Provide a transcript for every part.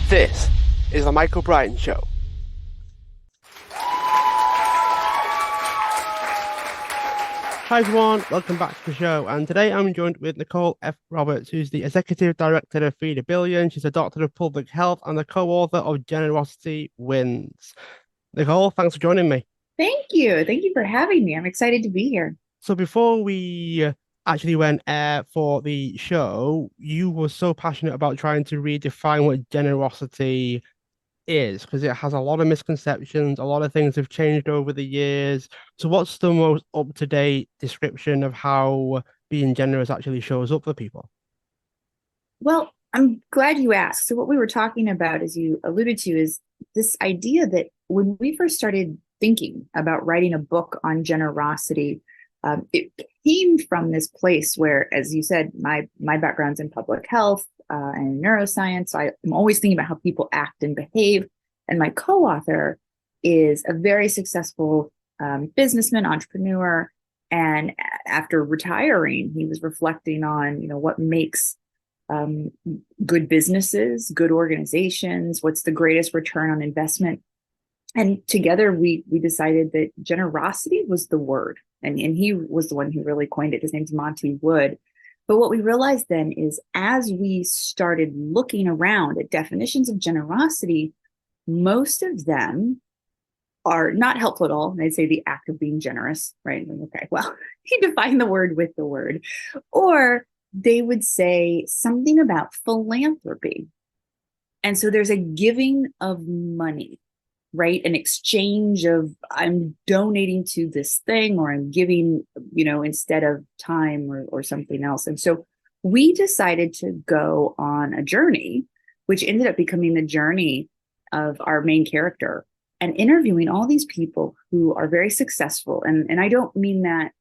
This is the Michael Brian Show. Hi everyone, welcome back to the show. And today I'm joined with Nicole F. Roberts, who's the Executive Director of Feed a Billion. She's a Doctor of Public Health and the co-author of Generosity Wins. Nicole, thanks for joining me. Thank you. Thank you for having me. I'm excited to be here. So before we actually went air for the show, you were so passionate about trying to redefine what generosity is because it has a lot of misconceptions. A lot of things have changed over the years. So, what's the most up-to-date description of how being generous actually shows up for people? Well, I'm glad you asked. So, what we were talking about, as you alluded to, is this idea that when we first started thinking about writing a book on generosity, it came from this place where, as you said, my background's in public health and neuroscience. So I'm always thinking about how people act and behave. And my co-author is a very successful businessman, entrepreneur. And after retiring, he was reflecting on, what makes um, good businesses, good organizations, what's the greatest return on investment. And together we decided that generosity was the word. And he was the one who really coined it. His name's Monty Wood. But what we realized then is as we started looking around at definitions of generosity, most of them are not helpful at all. And I'd say the act of being generous, right? Okay, well, he defined the word with the word. Or they would say something about philanthropy. And so there's a giving of money, right? An exchange of I'm donating to this thing or I'm giving, instead of time or something else. And so we decided to go on a journey, which ended up becoming the journey of our main character and interviewing all these people who are very successful. And I don't mean that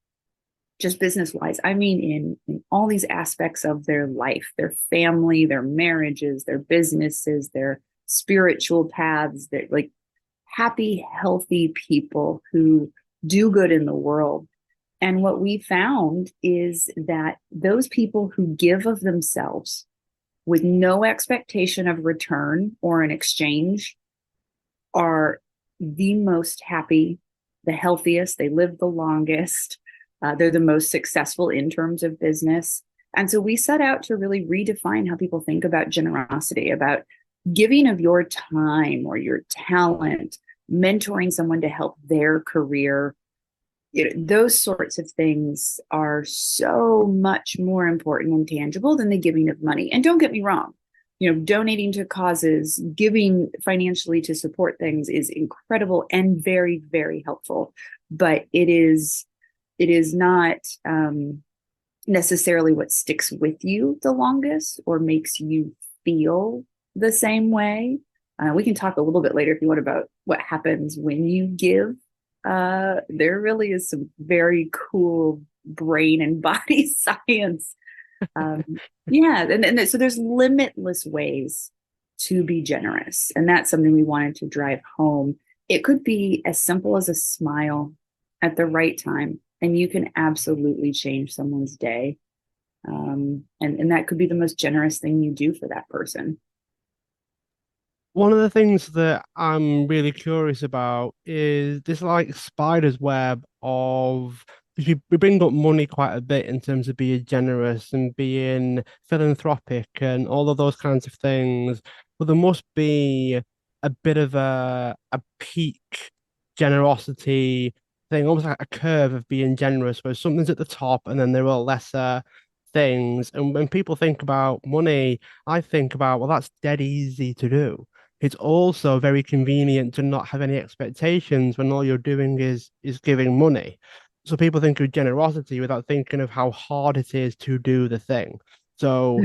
just business wise. I mean, in all these aspects of their life, their family, their marriages, their businesses, their spiritual paths, they're like happy, healthy people who do good in the world. And what we found is that those people who give of themselves with no expectation of return or an exchange are the most happy, the healthiest, they live the longest, they're the most successful in terms of business. And so we set out to really redefine how people think about generosity, about giving of your time or your talent, mentoring someone to help their career. Those sorts of things are so much more important and tangible than the giving of money. And don't get me wrong, donating to causes, giving financially to support things is incredible and very, very helpful. But it is not necessarily what sticks with you the longest or makes you feel the same way. We can talk a little bit later if you want about what happens when you give. There really is some very cool brain and body science. Um, yeah, and so there's limitless ways to be generous, and that's something we wanted to drive home. It could be as simple as a smile at the right time, and you can absolutely change someone's day. And that could be the most generous thing you do for that person. One of the things that I'm really curious about is this like spider's web of because we bring up money quite a bit in terms of being generous and being philanthropic and all of those kinds of things. But there must be a bit of a peak generosity thing, almost like a curve of being generous, where something's at the top and then there are lesser things. And when people think about money, I think about, well, that's dead easy to do. It's also very convenient to not have any expectations when all you're doing is giving money. So people think of generosity without thinking of how hard it is to do the thing. So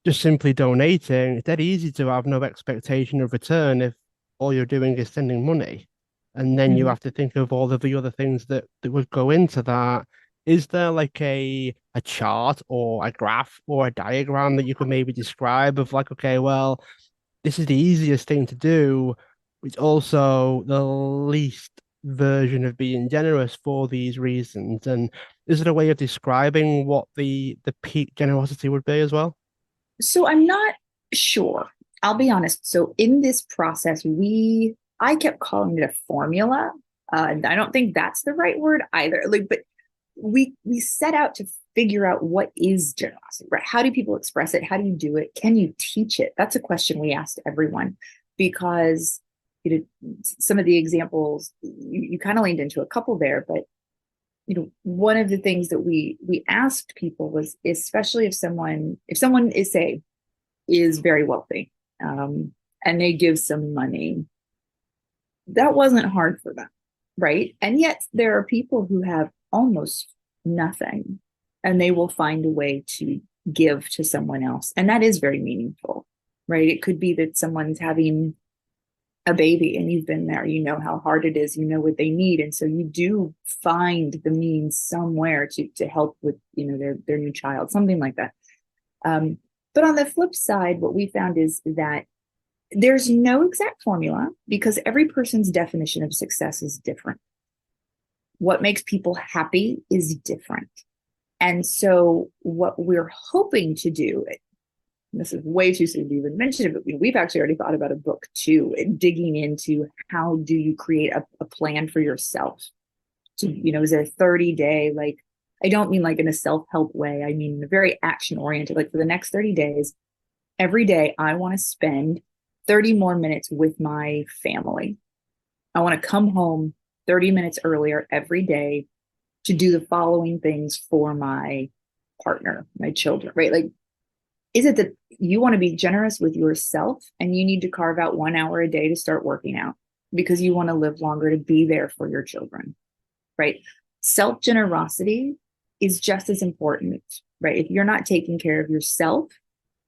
just simply donating, it's dead easy to have no expectation of return if all you're doing is sending money. And then you Mhm. have to think of all of the other things that would go into that. Is there like a chart or a graph or a diagram that you could maybe describe of like, okay, well, this is the easiest thing to do. It's also the least version of being generous for these reasons. And is it a way of describing what the peak generosity would be as well? So I'm not sure. I'll be honest. So in this process, I kept calling it a formula. I don't think that's the right word either. Like, but we set out to figure out what is generosity, right? How do people express it? How do you do it? Can you teach it? That's a question we asked everyone because some of the examples you kind of leaned into a couple there, but one of the things that we asked people was, especially if someone is say is very wealthy, and they give some money, that wasn't hard for them, right? And yet there are people who have almost nothing and they will find a way to give to someone else. And that is very meaningful, right? It could be that someone's having a baby and you've been there, you know how hard it is, you know what they need. And so you do find the means somewhere to help with, their new child, something like that. But on the flip side, what we found is that there's no exact formula because every person's definition of success is different. What makes people happy is different. And so, what we're hoping to do, this is way too soon to even mention it, but we've actually already thought about a book too, digging into how do you create a plan for yourself. Is there a 30-day, like, I don't mean like in a self-help way, I mean in a very action-oriented, like for the next 30 days, every day I want to spend 30 more minutes with my family. I want to come home 30 minutes earlier every day to do the following things for my partner, my children, right? Like, is it that you want to be generous with yourself and you need to carve out 1 hour a day to start working out because you want to live longer to be there for your children, right? Self generosity is just as important, right? If you're not taking care of yourself,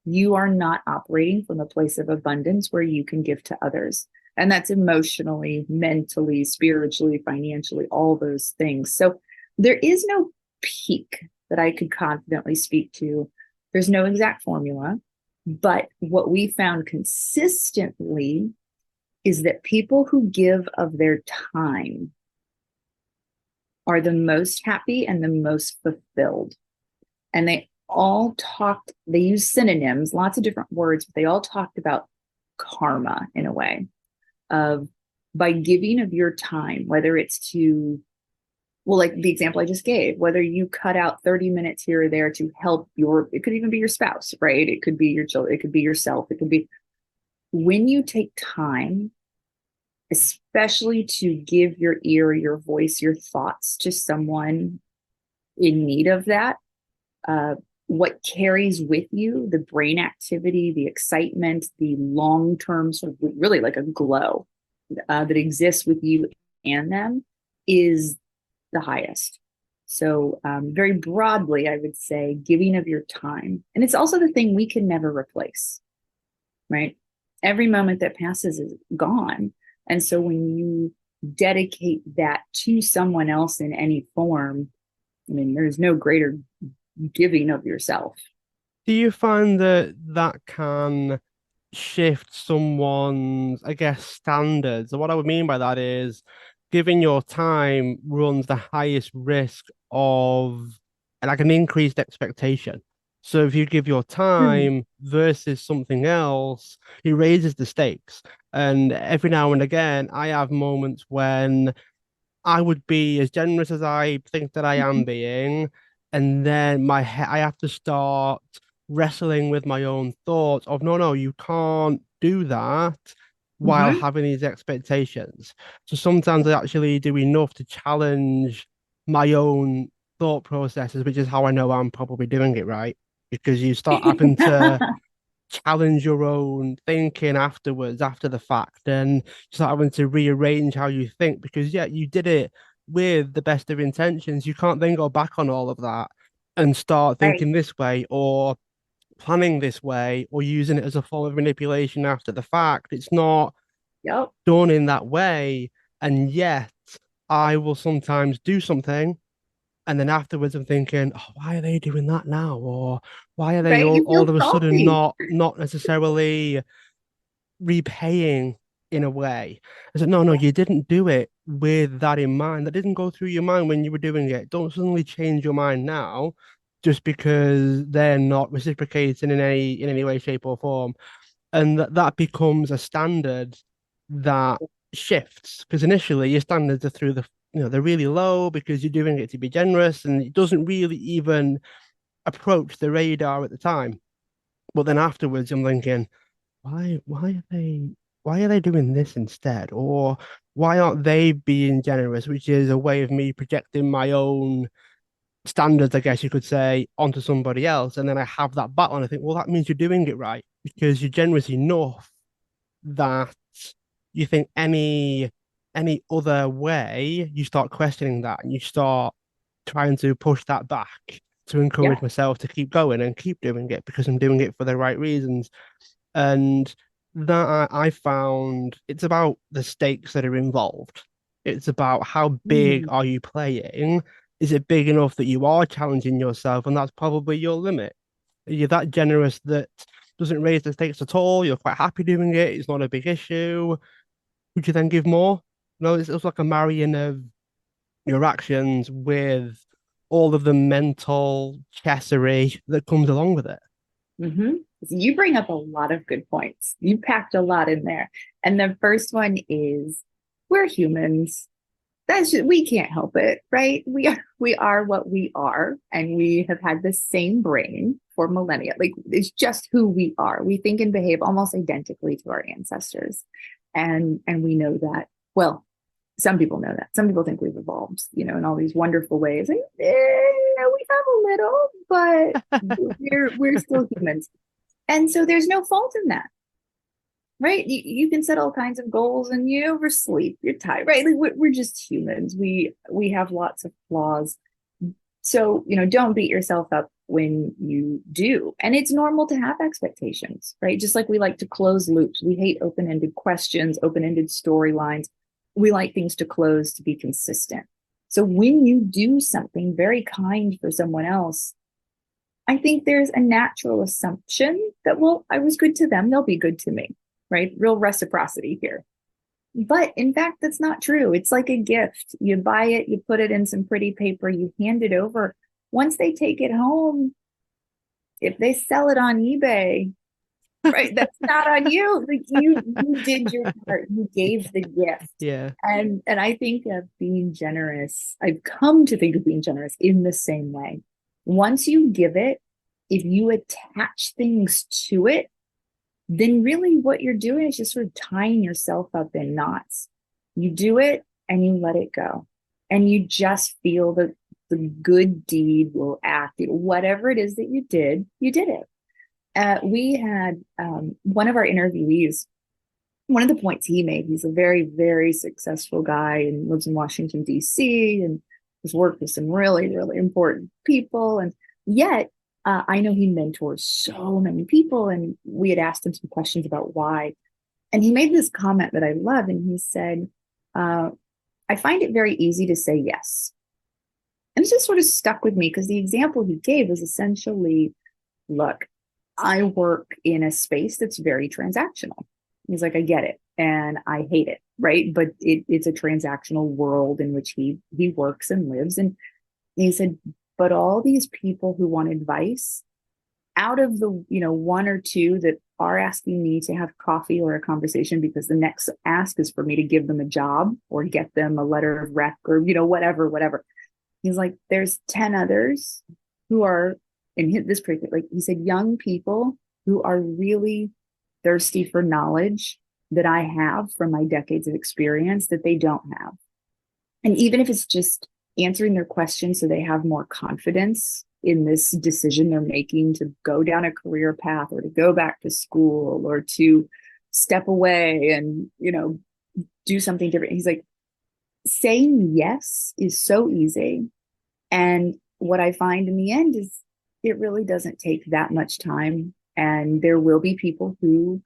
you are not operating from a place of abundance where you can give to others. And that's emotionally, mentally, spiritually, financially, all those things. So there is no peak that I could confidently speak to. There's no exact formula. But what we found consistently is that people who give of their time are the most happy and the most fulfilled. And they use synonyms, lots of different words, but they all talked about karma in a way of, by giving of your time, whether it's to, well, like the example I just gave, whether you cut out 30 minutes here or there to help it could even be your spouse, right? It could be your children, it could be yourself, it could be, when you take time, especially to give your ear, your voice, your thoughts to someone in need of that, what carries with you, the brain activity, the excitement, the long-term sort of really like a glow that exists with you and them is the highest. So very broadly, I would say giving of your time. And it's also the thing we can never replace, right? Every moment that passes is gone. And so when you dedicate that to someone else in any form, I mean, there's no greater giving of yourself. Do you find that that can shift someone's, I guess, standards? And what I would mean by that is giving your time runs the highest risk of like an increased expectation. So if you give your Mm-hmm. time versus something else, it raises the stakes. And every now and again, I have moments when I would be as generous as I think that I am being, and then I have to start wrestling with my own thoughts of no, no, you can't do that while Mm-hmm. having these expectations. So sometimes I actually do enough to challenge my own thought processes, which is how I know I'm probably doing it right. Because you start having to challenge your own thinking afterwards, after the fact, and you start having to rearrange how you think because, yeah, you did it with the best of intentions. You can't then go back on all of that and start Right. thinking this way or planning this way or using it as a form of manipulation after the fact. It's not Yep. done in that way. And yet, I will sometimes do something. And then afterwards, I'm thinking, oh, why are they doing that now? Or why are they Right. You all feel of a sudden salty. not necessarily repaying in a way? I said, no, no, you didn't do it with that in mind. That didn't go through your mind when you were doing it. Don't suddenly change your mind now just because they're not reciprocating in any way, shape, or form. and that becomes a standard that shifts because initially your standards are through the they're really low because you're doing it to be generous and it doesn't really even approach the radar at the time. But then afterwards, I'm thinking, why are they doing this instead? Or why aren't they being generous, which is a way of me projecting my own standards, I guess you could say, onto somebody else. And then I have that battle and I think, well, that means you're doing it right because you're generous enough that you think any other way, you start questioning that and you start trying to push that back to encourage Yeah. myself to keep going and keep doing it because I'm doing it for the right reasons. And that I found it's about the stakes that are involved. It's about how big Mm. are you playing? Is it big enough that you are challenging yourself? And that's probably your limit. You're that generous that doesn't raise the stakes at all. You're quite happy doing it. It's not a big issue. Would you then give more? No, it's like a marrying of your actions with all of the mental chessery that comes along with it. Mm-hmm. You bring up a lot of good points. You packed a lot in there. And the first one is we're humans. That's just, we can't help it, right? We are what we are, and we have had the same brain for millennia. Like it's just who we are. We think and behave almost identically to our ancestors. And we know that. Well, some people know that. Some people think we've evolved, in all these wonderful ways. Like, we have a little, but we're still humans. And so there's no fault in that, right? You can set all kinds of goals and you oversleep, you're tired, right? Like we're just humans. We have lots of flaws. So, don't beat yourself up when you do. And it's normal to have expectations, right? Just like we like to close loops. We hate open-ended questions, open-ended storylines. We like things to close to be consistent. So when you do something very kind for someone else, I think there's a natural assumption that, well, I was good to them, they'll be good to me, right? Real reciprocity here. But in fact, that's not true. It's like a gift. You buy it, you put it in some pretty paper, you hand it over. Once they take it home, if they sell it on eBay, right, that's not on you. Like you did your part. You gave the gift. Yeah. And I think of being generous. I've come to think of being generous in the same way. Once you give it, if you attach things to it, then really what you're doing is just sort of tying yourself up in knots. You do it and you let it go. And you just feel that the good deed will act. Whatever it is that you did it. We had one of our interviewees, one of the points he made, he's a very, very successful guy and lives in Washington, D.C., and has worked with some really, really important people. And yet, I know he mentors so many people. And we had asked him some questions about why. And he made this comment that I love. And he said, I find it very easy to say yes. And this just sort of stuck with me because the example he gave was essentially, look, I work in a space that's very transactional. He's like, I get it and I hate it, right? But it's a transactional world in which he works and lives. And he said, but all these people who want advice, out of the one or two that are asking me to have coffee or a conversation because the next ask is for me to give them a job or get them a letter of rec or whatever. He's like, there's 10 others who are in this particular, like he said, young people who are really thirsty for knowledge that I have from my decades of experience that they don't have. And even if it's just answering their questions so they have more confidence in this decision they're making to go down a career path or to go back to school or to step away and, do something different. He's like, saying yes is so easy. And what I find in the end is it really doesn't take that much time. And there will be people who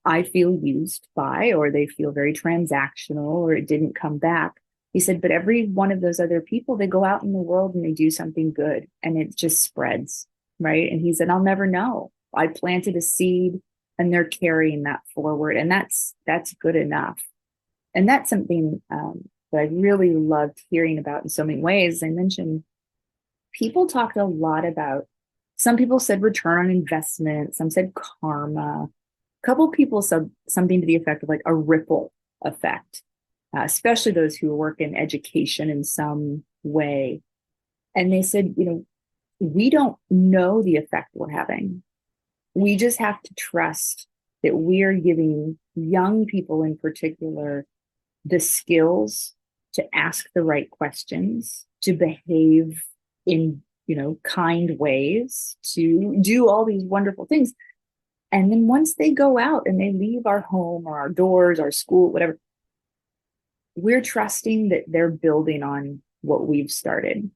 I feel used by, or they feel very transactional, or it didn't come back. He said, but every one of those other people, they go out in the world and they do something good and it just spreads, right? And he said, I'll never know. I planted a seed and they're carrying that forward. And that's good enough. And that's something that I really loved hearing about in so many ways. I mentioned people talked a lot about, some people said return on investment, some said karma. couple people said something to the effect of like a ripple effect, especially those who work in education in some way. And they said, we don't know the effect we're having. We just have to trust that we are giving young people in particular the skills to ask the right questions, to behave in, kind ways, to do all these wonderful things. And then once they go out and they leave our home or our doors, our school, whatever, we're trusting that they're building on what we've started.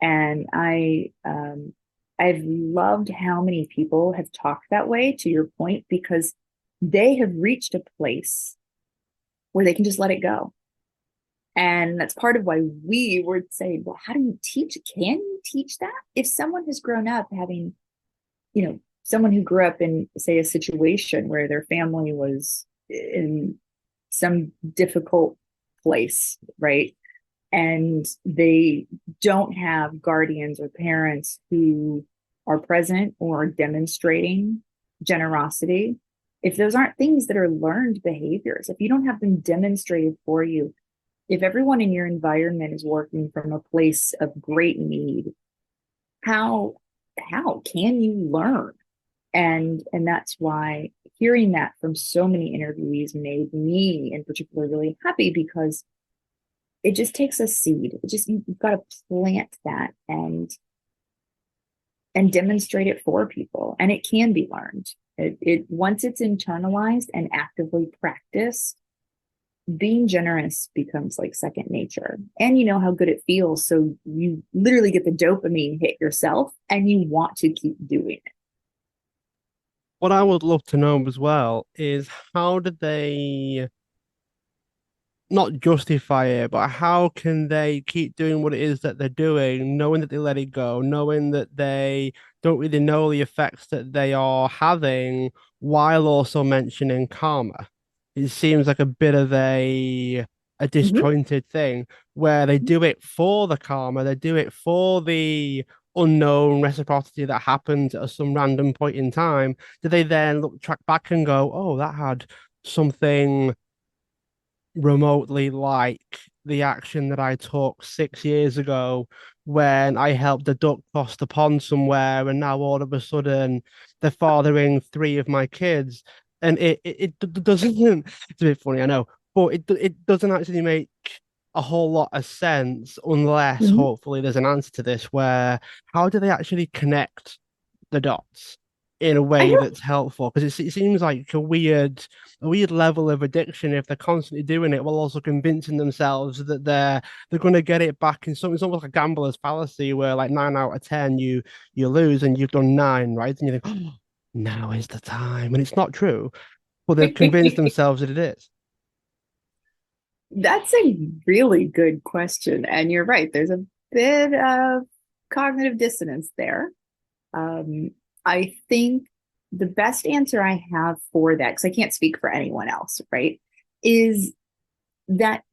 And I've loved how many people have talked that way, to your point, because they have reached a place where they can just let it go. And that's part of why we were saying, well, how do you teach? Can you teach that? If someone has grown up having, someone who grew up in, say, a situation where their family was in some difficult place, right? And they don't have guardians or parents who are present or demonstrating generosity. If those aren't things that are learned behaviors, if you don't have them demonstrated for you, if everyone in your environment is working from a place of great need, how can you learn? And that's why hearing that from so many interviewees made me in particular really happy, because it just takes a seed. You've got to plant that and demonstrate it for people, and it can be learned. It once it's internalized and actively practiced, being generous becomes like second nature, and you know how good it feels, so you literally get the dopamine hit yourself and you want to keep doing it. What I would love to know as well is how do they not justify it, but how can they keep doing what it is that they're doing, knowing that they let it go, knowing that they don't really know the effects that they are having, while also mentioning karma? It seems like a bit of a Mhm. disjointed thing where they do it for the karma, they do it for the unknown reciprocity that happens at some random point in time. Do they then look track back and go, oh, that had something remotely like the action that I took 6 years ago when I helped a duck cross the pond somewhere, and now all of a sudden they're fathering three of my kids, and it doesn't. It's a bit funny, I know, but it doesn't actually make a whole lot of sense unless Mhm. hopefully there's an answer to this where how do they actually connect the dots in a I way don't that's helpful, because it seems like a weird level of addiction if they're constantly doing it while also convincing themselves that they're going to get it back in some. It's almost like a gambler's fallacy where like 9 out of 10 you lose and you've done nine, right? And you think, oh, now is the time, and it's not true, but they've convinced themselves that it is. That's a really good question. And you're right, there's a bit of cognitive dissonance there. Um, I think the best answer I have for that, because I can't speak for anyone else, right, is that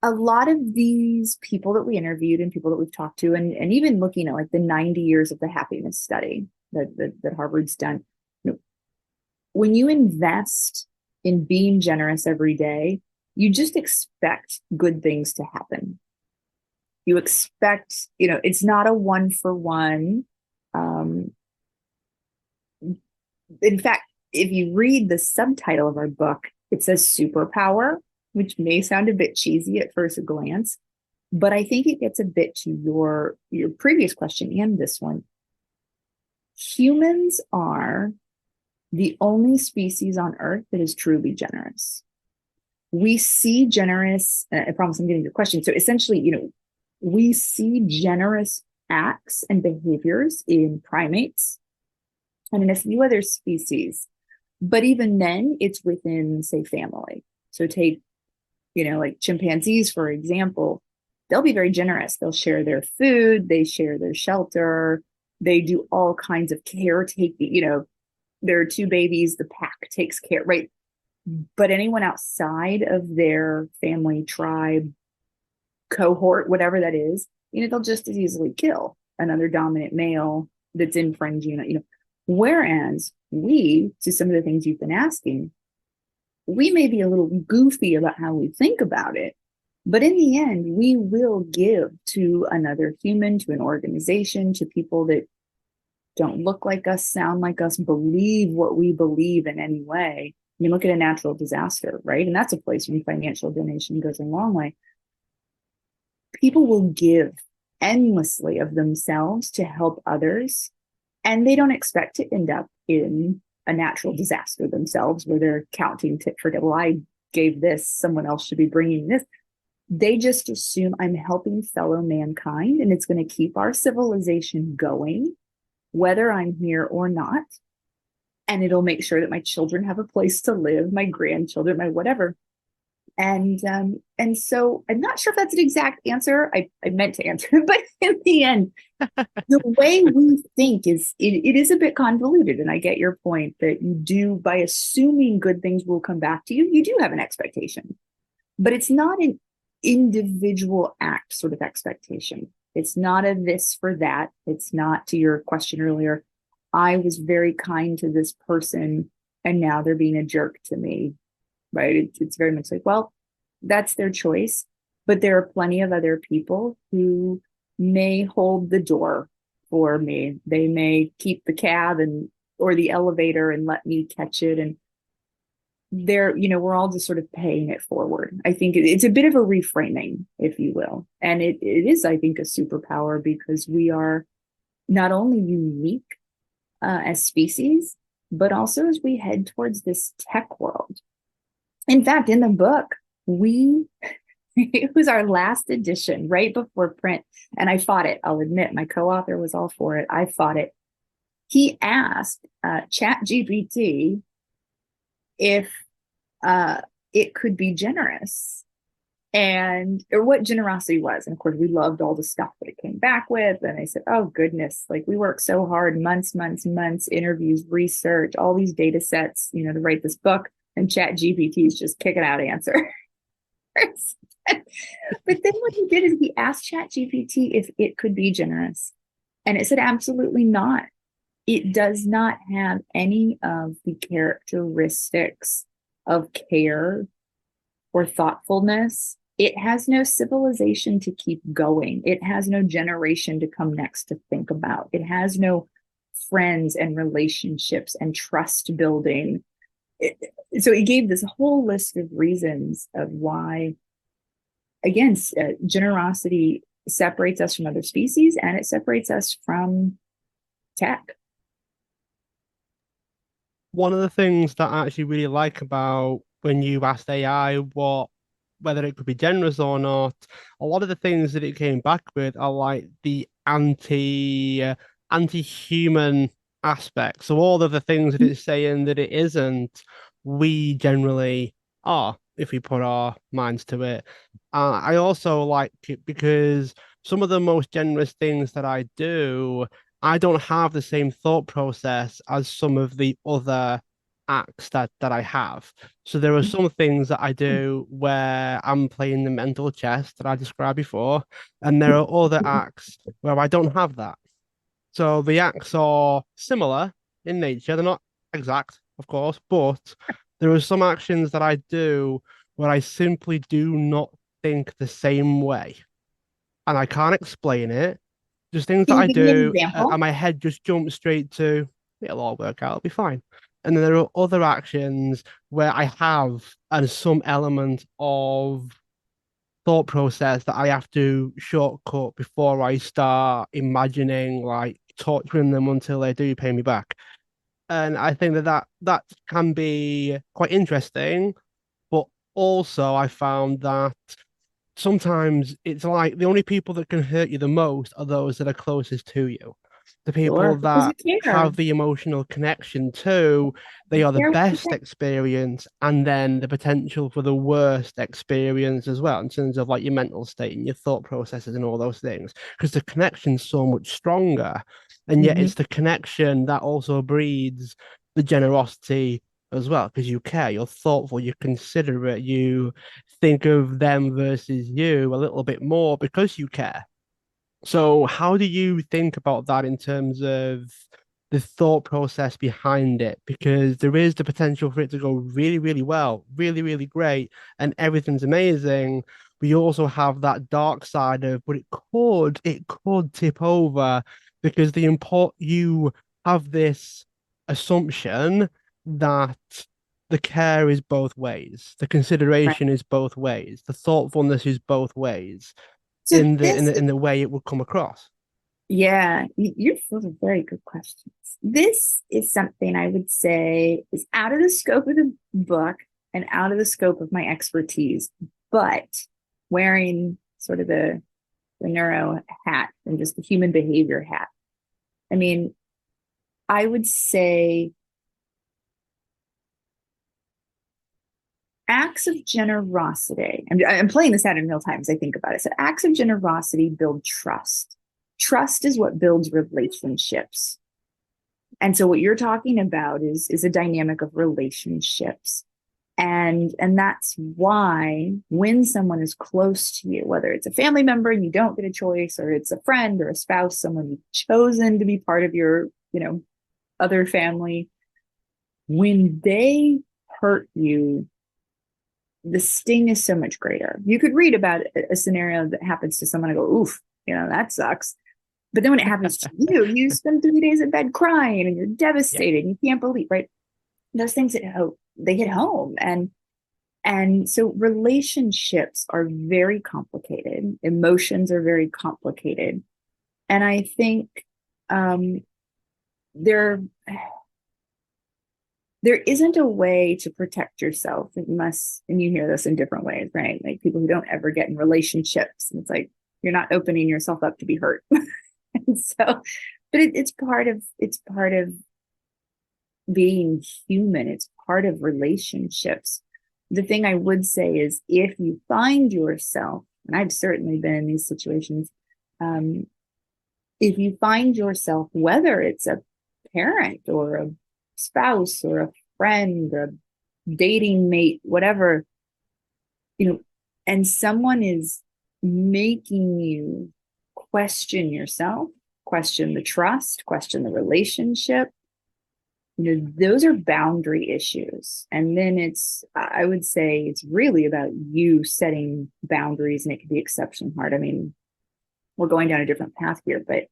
a lot of these people that we interviewed and people that we've talked to, and even looking at like the 90 years of the happiness study that Harvard's done, when you invest in being generous every day, you just expect good things to happen. You expect, it's not a one for one. Um, in fact, if you read the subtitle of our book, it says superpower, which may sound a bit cheesy at first glance, but I think it gets a bit to your previous question and this one. Humans are the only species on Earth that is truly generous. We see generous, I promise I'm getting your question. So essentially, we see generous acts and behaviors in primates and in a few other species. But even then, it's within, say, family. So take, like chimpanzees, for example, they'll be very generous. They'll share their food, they share their shelter, they do all kinds of caretaking. There are two babies, the pack takes care, right? But anyone outside of their family, tribe, cohort, whatever that is, they'll just as easily kill another dominant male that's infringing. Whereas we, to some of the things you've been asking, we may be a little goofy about how we think about it, but in the end, we will give to another human, to an organization, to people that don't look like us, sound like us, believe what we believe in any way. You look at a natural disaster, right? And that's a place when financial donation goes a long way. People will give endlessly of themselves to help others, and they don't expect to end up in a natural disaster themselves where they're counting tit for tat. Well, I gave this, someone else should be bringing this. They just assume I'm helping fellow mankind and it's going to keep our civilization going, whether I'm here or not. And it'll make sure that my children have a place to live, my grandchildren, my whatever. And so I'm not sure if that's an exact answer. I meant to answer, but in the end, the way we think is it is a bit convoluted. And I get your point that you do, by assuming good things will come back to you, you do have an expectation, but it's not an individual act sort of expectation. It's not a this for that. It's not, to your question earlier, I was very kind to this person and now they're being a jerk to me, right? It's very much like, well, that's their choice, but there are plenty of other people who may hold the door for me. They may keep the cab and or the elevator and let me catch it. And they're, we're all just sort of paying it forward. I think it's a bit of a reframing, if you will. And it is, I think, a superpower because we are not only unique as species, but also as we head towards this tech world. In fact, in the book, it was our last edition right before print. And I fought it. I'll admit, my co-author was all for it. I fought it. He asked ChatGPT if it could be generous or what generosity was. And of course, we loved all the stuff that it came back with. And I said, oh, goodness, like we worked so hard, months, interviews, research, all these data sets, to write this book. And ChatGPT is just kicking out answers. But then what he did is he asked ChatGPT if it could be generous. And it said, absolutely not. It does not have any of the characteristics of care or thoughtfulness. It has no civilization to keep going. It has no generation to come next to think about. It has no friends and relationships and trust building. So he gave this whole list of reasons of why, again, generosity separates us from other species and it separates us from tech. One of the things that I actually really like about when you asked AI whether it could be generous or not, a lot of the things that it came back with are like the anti-human aspect. So all of the things that it's saying that it isn't, we generally are if we put our minds to it. I also like it because some of the most generous things that I do, I don't have the same thought process as some of the other acts that I have. So there are some things that I do where I'm playing the mental chess that I described before, and there are other acts where I don't have that. So the acts are similar in nature. They're not exact, of course, but there are some actions that I do where I simply do not think the same way. And I can't explain it. Just things that Can you I give me an do, example? and my head just jumps straight to, it'll all work out, it'll be fine. And then there are other actions where I have some element of thought process that I have to shortcut before I start imagining like torturing them until they do pay me back. And I think that can be quite interesting, but also I found that sometimes it's like the only people that can hurt you the most are those that are closest to you. The people Sure, because that you care. have the emotional connection to, they You are the care what you best think. experience, and then the potential for the worst experience as well, in terms of like your mental state and your thought processes and all those things. Because the connection's so much stronger. And yet Mhm. it's the connection that also breeds the generosity as well, because you care, you're thoughtful, you're considerate, you think of them versus you a little bit more because you care. So, how do you think about that in terms of the thought process behind it, because there is the potential for it to go really, really well, really, really great, and everything's amazing. We also have that dark side of, but it could tip over because you have this assumption that the care is both ways, the Right. consideration is both ways, the thoughtfulness is both ways So this, in the way it would come across. yeah, you're those are very good questions. This is something I would say is out of the scope of the book and out of the scope of my expertise, but wearing sort of the neuro hat and just the human behavior hat. I mean, I would say acts of generosity. I'm playing this out in real time as I think about it. So, acts of generosity build trust. Trust is what builds relationships. And so, what you're talking about is a dynamic of relationships. And that's why when someone is close to you, whether it's a family member and you don't get a choice, or it's a friend or a spouse, someone you've chosen to be part of your, other family, when they hurt you, the sting is so much greater. You could read about a scenario that happens to someone and go, oof, that sucks. But then when it happens to you, you spend 3 days in bed crying and you're Yeah. devastated. You can't believe, right? Those things that they hit home. And so relationships are very complicated. Emotions are very complicated. And I think um, they're there isn't a way to protect yourself unless, and you hear this in different ways, right? Like people who don't ever get in relationships, and it's like you're not opening yourself up to be hurt. And so, but it's part of being human. It's part of relationships. The thing I would say is if you find yourself, and I've certainly been in these situations, um, if you find yourself, whether it's a parent or a spouse or a friend or a dating mate, whatever, you know, and someone is making you question yourself, question the trust, question the relationship, those are boundary issues. And then I would say it's really about you setting boundaries, and it can be exceptionally hard. I mean, we're going down a different path here, but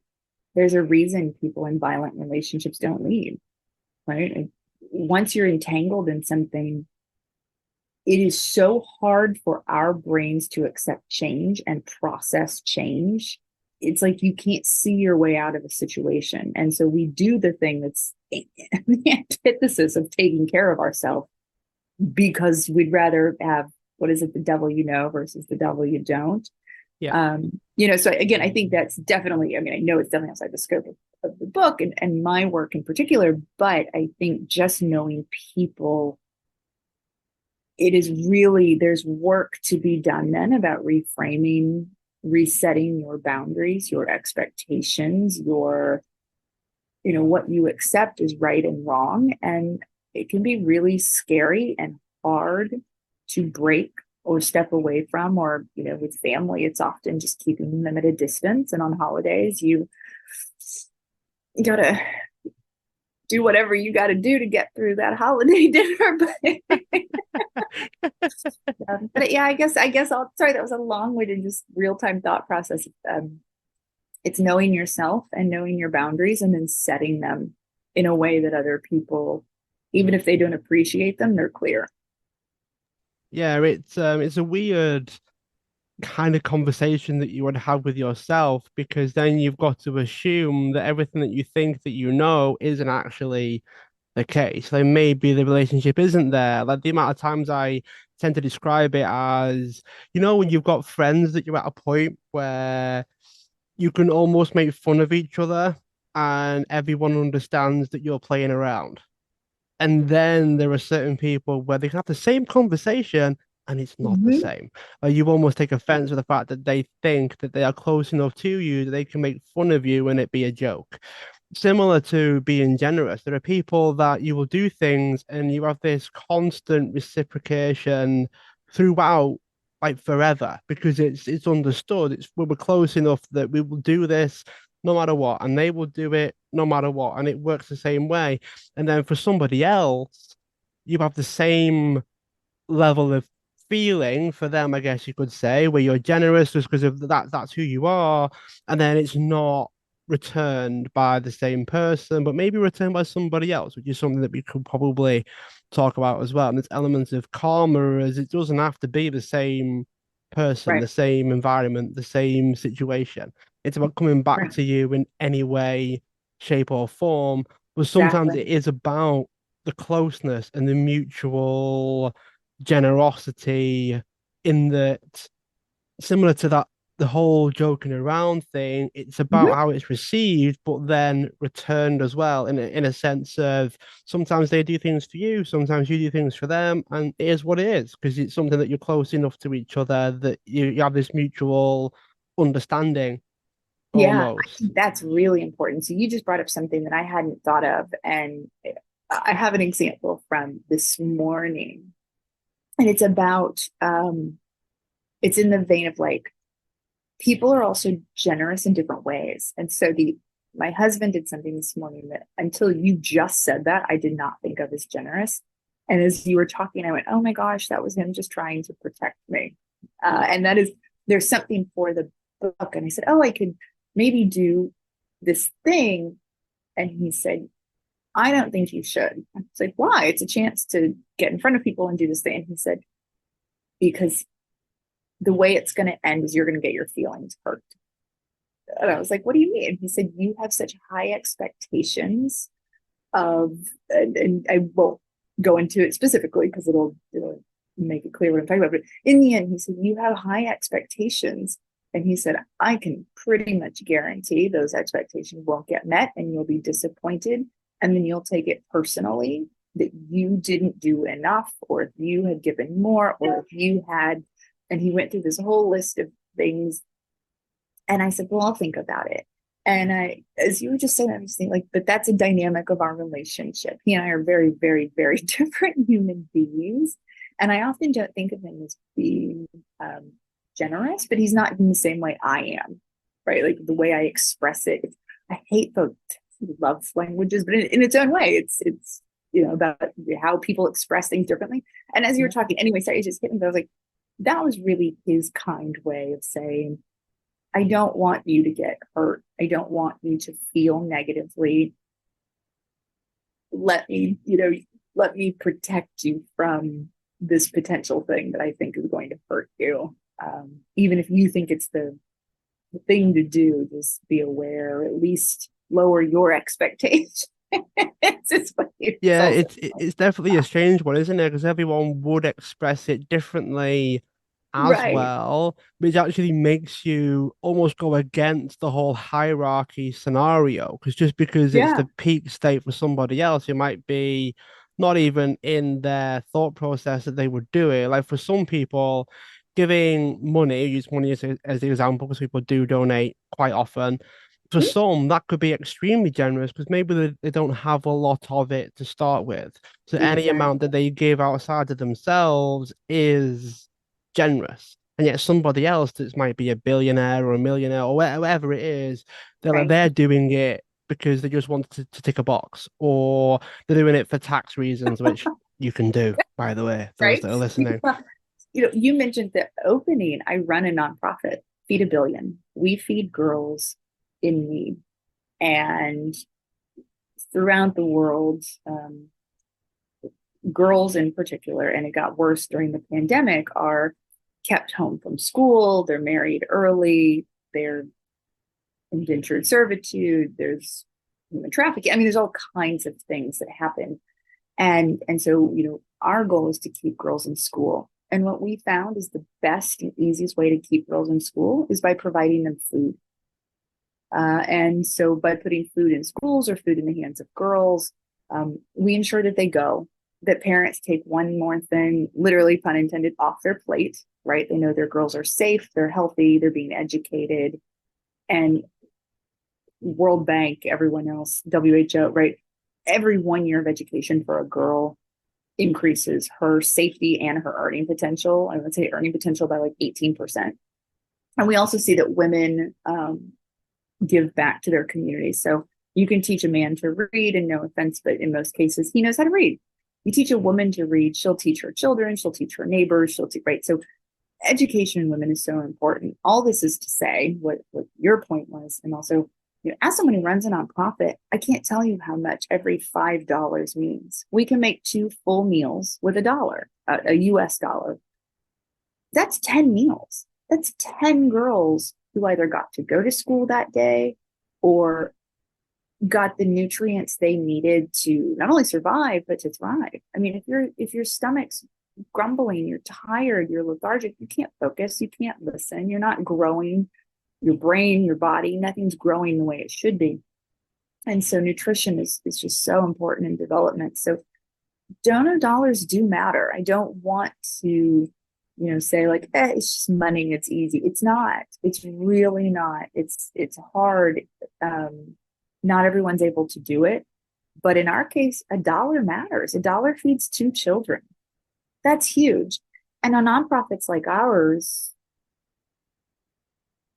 there's a reason people in violent relationships don't leave, right? And once you're entangled in something, it is so hard for our brains to accept change and process change. It's like you can't see your way out of a situation. And so we do the thing that's the antithesis of taking care of ourselves, because we'd rather have, what is it, the devil you know versus the devil you don't. Yeah. So again, I think that's definitely, I mean, I know it's definitely outside the scope of the book and my work in particular, but I think just knowing people, it is really, there's work to be done then about reframing, resetting your boundaries, your expectations, what you accept is right and wrong. And it can be really scary and hard to break or step away from, or, with family, it's often just keeping them at a distance. And on holidays, you gotta do whatever you gotta do to get through that holiday dinner. But yeah, I guess sorry, that was a long-winded, just real-time thought process. It's knowing yourself and knowing your boundaries and then setting them in a way that other people, even if they don't appreciate them, they're clear. Yeah, it's a weird kind of conversation that you would have with yourself, because then you've got to assume that everything that you think that you know isn't actually the case. Like maybe the relationship isn't there. Like the amount of times I tend to describe it as, when you've got friends that you're at a point where you can almost make fun of each other and everyone understands that you're playing around. And then there are certain people where they can have the same conversation and it's not the Mhm. same. Or you almost take offense with the fact that they think that they are close enough to you that they can make fun of you and it be a joke. Similar to being generous, there are people that you will do things and you have this constant reciprocation throughout, like forever, because it's understood. We're close enough that we will do this no matter what, and they will do it no matter what, and it works the same way. And then for somebody else, you have the same level of feeling for them, I guess you could say, where you're generous just because of that's who you are, and then it's not returned by the same person, but maybe returned by somebody else, which is something that we could probably talk about as well. And there's elements of karma as it doesn't have to be the same person, Right. the same environment, the same situation. It's about coming back Right. to you in any way, shape, or form. But sometimes Exactly. it is about the closeness and the mutual generosity in that similar to that the whole joking around thing, it's about Mhm. how it's received, but then returned as well, in a sense of sometimes they do things for you, sometimes you do things for them, and it is what it is because it's something that you're close enough to each other that you have this mutual understanding Yeah, I almost. think that's really important. So you just brought up something that I hadn't thought of, and I have an example from this morning, and it's about it's in the vein of like people are also generous in different ways. And so the my husband did something this morning that until you just said that, I did not think of as generous. And as you were talking, I went, oh my gosh, that was him just trying to protect me. And that is, there's something for the book. And I said, oh, I could maybe do this thing. And he said, I don't think you should. I was like, why? It's a chance to get in front of people and do this thing. And he said, because the way it's going to end is you're going to get your feelings hurt. And I was like, what do you mean? He said, you have such high expectations of, and I won't go into it specifically because it'll make it clear what I'm talking about. But in the end, he said, you have high expectations. And he said, I can pretty much guarantee those expectations won't get met and you'll be disappointed. And then you'll take it personally that you didn't do enough, or if you had given more, or if you had, and he went through this whole list of things. And I said, well, I'll think about it. And as you were just saying, I was thinking like, but that's a dynamic of our relationship. He and I are very, very, very different human beings. And I often don't think of him as being generous, but he's not in the same way I am, right? Like the way I express it. I hate the love languages, but in its own way, it's about how people express things differently. And as you were talking, anyway, sorry, it just hit me. But I was like, that was really his kind way of saying, I don't want you to get hurt. I don't want you to feel negatively. Let me, let me protect you from this potential thing that I think is going to hurt you. Even if you think it's the thing to do, just be aware, at least lower your expectations. It's what it's Yeah, also. it's definitely a strange one, isn't it? Because everyone would express it differently as Right. well, which actually makes you almost go against the whole hierarchy scenario. Because just because it's Yeah. the peak state for somebody else, it might be not even in their thought process that they would do it. Like for some people, giving money, use money as the example, because people do donate quite often. For some, that could be extremely generous because maybe they don't have a lot of it to start with. So any amount Exactly. that they give outside of themselves is generous. And yet somebody else that might be a billionaire or a millionaire or whatever it is, Right. they're doing it because they just want to tick a box, or they're doing it for tax reasons, which you can do, by the way, those Right. that are listening. You mentioned the opening. I run a nonprofit, Feed a Billion. We feed girls in need. And throughout the world, girls in particular, and it got worse during the pandemic, are kept home from school. They're married early. They're indentured servitude. There's human trafficking. I mean, there's all kinds of things that happen. And so, our goal is to keep girls in school. And what we found is the best and easiest way to keep girls in school is by providing them food. And so by putting food in schools or food in the hands of girls, we ensure that they go, that parents take one more thing, literally pun intended, off their plate, right? They know their girls are safe, they're healthy, they're being educated. And World Bank, everyone else, WHO, right? Every 1 year of education for a girl increases her safety and her earning potential. I would say earning potential by like 18%. And we also see that women give back to their community. So you can teach a man to read, and no offense, but in most cases, he knows how to read. You teach a woman to read, she'll teach her children, she'll teach her neighbors, she'll teach, right? So education in women is so important. All this is to say what your point was, and also, as someone who runs a nonprofit, I can't tell you how much every $5 means. We can make two full meals with a US dollar. That's 10 meals. That's 10 girls who either got to go to school that day or got the nutrients they needed to not only survive but to thrive. I mean, if your stomach's grumbling, you're tired, you're lethargic, you can't focus, you can't listen, you're not growing your brain, your body, nothing's growing the way it should be. And so nutrition is just so important in development. So donor dollars do matter. I don't want to, say like, it's just money, it's easy. It's not. It's really not. It's hard. Not everyone's able to do it. But in our case, a dollar matters. A dollar feeds two children. That's huge. And on nonprofits like ours,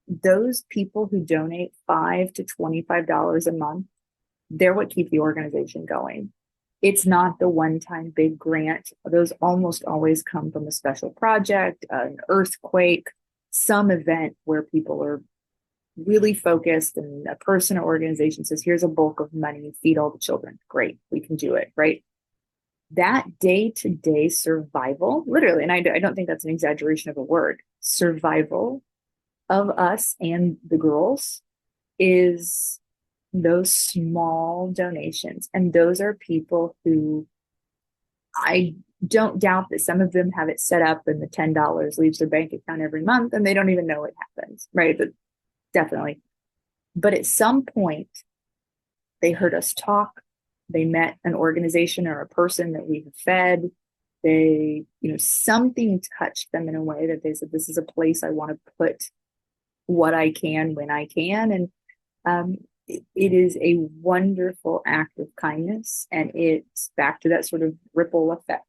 those people who donate $5 to $25 a month, they're what keep the organization going. It's not the one-time big grant. Those almost always come from a special project, an earthquake, some event where people are really focused and a person or organization says, here's a bulk of money, feed all the children. Great, we can do it, right? That day-to-day survival, literally, and I don't think that's an exaggeration of a word, survival of us and the girls is those small donations. And those are people who, I don't doubt that some of them have it set up and the $10 leaves their bank account every month and they don't even know it happens, right? But definitely. But at some point, they heard us talk. They met an organization or a person that we have fed. They, something touched them in a way that they said, this is a place I want to put what I can when I can. And it is a wonderful act of kindness. And it's back to that sort of ripple effect.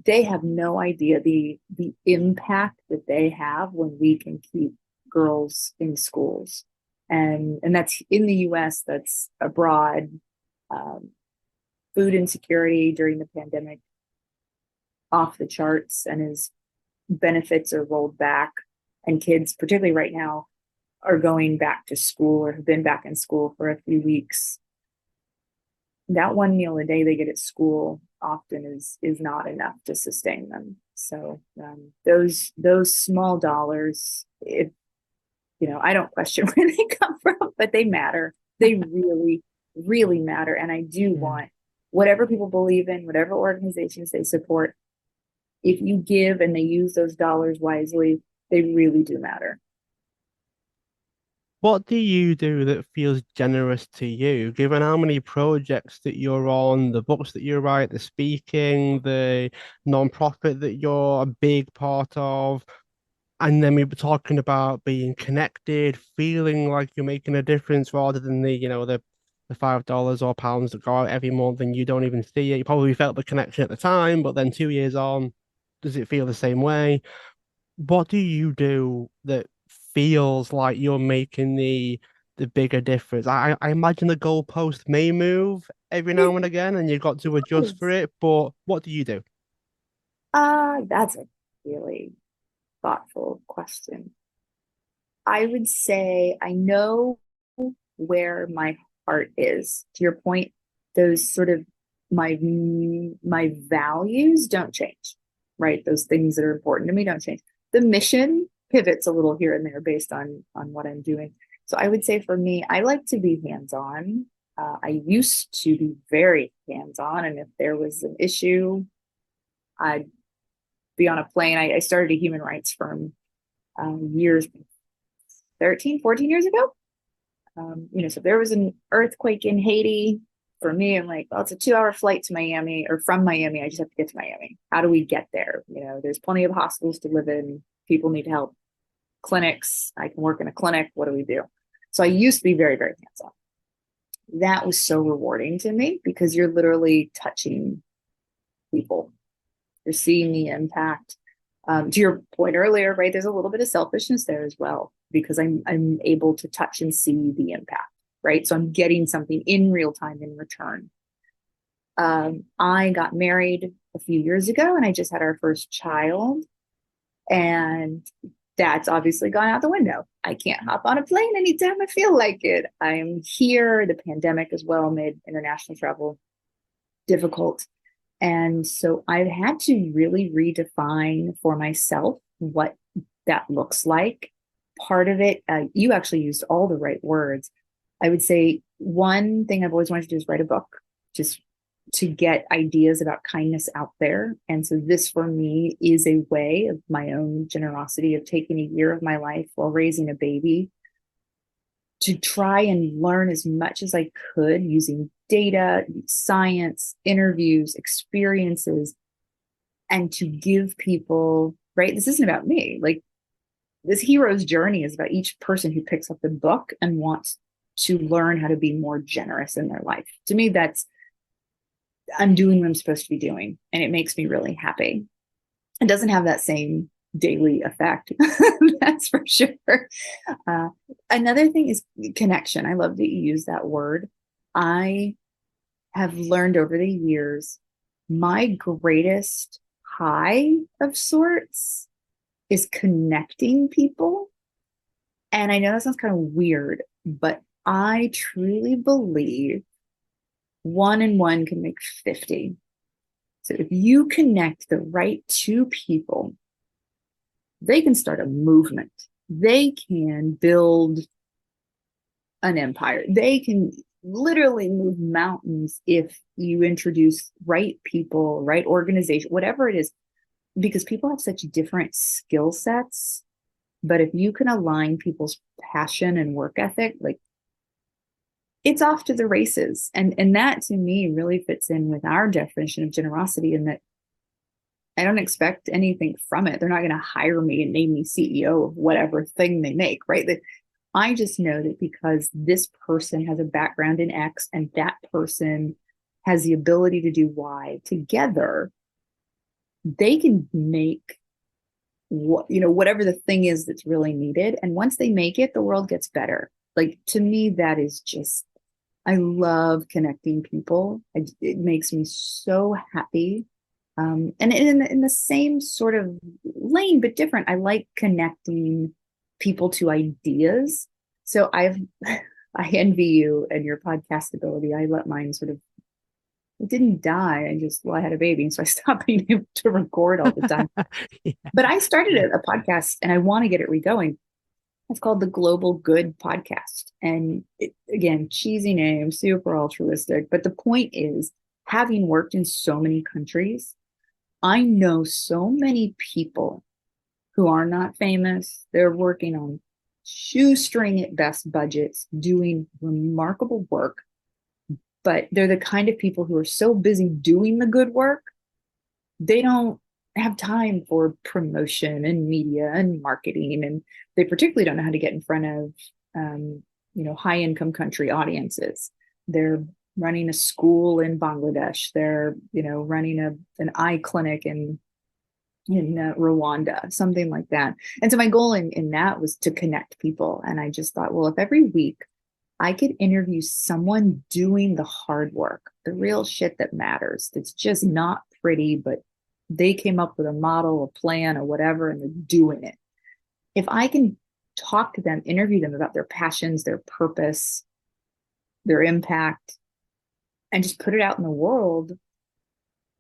They have no idea the impact that they have when we can keep girls in schools. And that's in the US, that's abroad. Food insecurity during the pandemic off the charts, and as benefits are rolled back and kids, particularly right now, are going back to school or have been back in school for a few weeks. That one meal a day they get at school often is not enough to sustain them. So those small dollars, if I don't question where they come from, but they matter. They really, really matter. And I do want whatever people believe in, whatever organizations they support, if you give and they use those dollars wisely, they really do matter. What do you do that feels generous to you, given how many projects that you're on, the books that you write, the speaking, the non-profit that you're a big part of? And then we were talking about being connected, feeling like you're making a difference rather than the $5 or pounds that go out every month and you don't even see it. You probably felt the connection at the time, but then 2 years on, does it feel the same way? What do you do that feels like you're making the bigger difference? I imagine the goalpost may move every now and again, and you've got to adjust for it. But what do you do? That's a really thoughtful question. I would say I know where my heart is. To your point, those sort of my values don't change, right? Those things that are important to me don't change. The mission pivots a little here and there based on what I'm doing. So I would say for me, I like to be hands-on. I used to be very hands-on, and if there was an issue, I'd be on a plane. I started a human rights firm years 13, 14 years ago. So if there was an earthquake in Haiti, for me, I'm like, well, it's a 2-hour flight to Miami, or from Miami. I just have to get to Miami. How do we get there? There's plenty of hospitals to live in. People need help. Clinics. I can work in a clinic. What do we do? So I used to be very, very hands-on. That was so rewarding to me because you're literally touching people. You're seeing the impact. To your point earlier, right? There's a little bit of selfishness there as well because I'm able to touch and see the impact, right? So I'm getting something in real time in return. I got married a few years ago, and I just had our first child, and that's obviously gone out the window. I can't hop on a plane anytime I feel like it. I'm here. The pandemic as well made international travel difficult. And so I've had to really redefine for myself what that looks like. Part of it, you actually used all the right words. I would say one thing I've always wanted to do is write a book, just to get ideas about kindness out there. And so this for me is a way of my own generosity of taking a year of my life while raising a baby to try and learn as much as I could using data, science, interviews, experiences, and to give people, right? This isn't about me. Like this hero's journey is about each person who picks up the book and wants to learn how to be more generous in their life. To me, that's, I'm doing what I'm supposed to be doing, and it makes me really happy. It doesn't have that same daily effect, that's for sure. Uh, Another thing is connection. I love that you use that word. I have learned over the years, my greatest high of sorts is connecting people. And I know that sounds kind of weird, but I truly believe one and one can make 50. So if you connect the right two people, they can start a movement. They can build an empire. They can literally move mountains if you introduce right people, right organization, whatever it is, because people have such different skill sets. But if you can align people's passion and work ethic, like it's off to the races. And that to me really fits in with our definition of generosity, in that I don't expect anything from it. They're not going to hire me and name me CEO of whatever thing they make, right? That I just know that because this person has a background in X and that person has the ability to do Y together, they can make what, whatever the thing is that's really needed. And once they make it, the world gets better. Like to me, that is just, I love connecting people. It makes me so happy. And in the same sort of lane, but different, I like connecting people to ideas. So I envy you and your podcast ability. I let mine sort of, it didn't die. Well, I had a baby, and so I stopped being able to record all the time. Yeah. But I started a podcast, and I want to get it regoing. It's called the Global Good Podcast. And again, cheesy name, super altruistic. But the point is, having worked in so many countries, I know so many people who are not famous. They're working on shoestring at best budgets, doing remarkable work. But they're the kind of people who are so busy doing the good work, they don't have time for promotion and media and marketing. And they particularly don't know how to get in front of, high income country audiences. They're running a school in Bangladesh. They're, running an eye clinic in Rwanda, something like that. And so my goal in that was to connect people. And I just thought, well, if every week I could interview someone doing the hard work, the real shit that matters, that's just not pretty, but they came up with a model, a plan, or whatever, and they're doing it. If I can talk to them, interview them about their passions, their purpose, their impact, and just put it out in the world,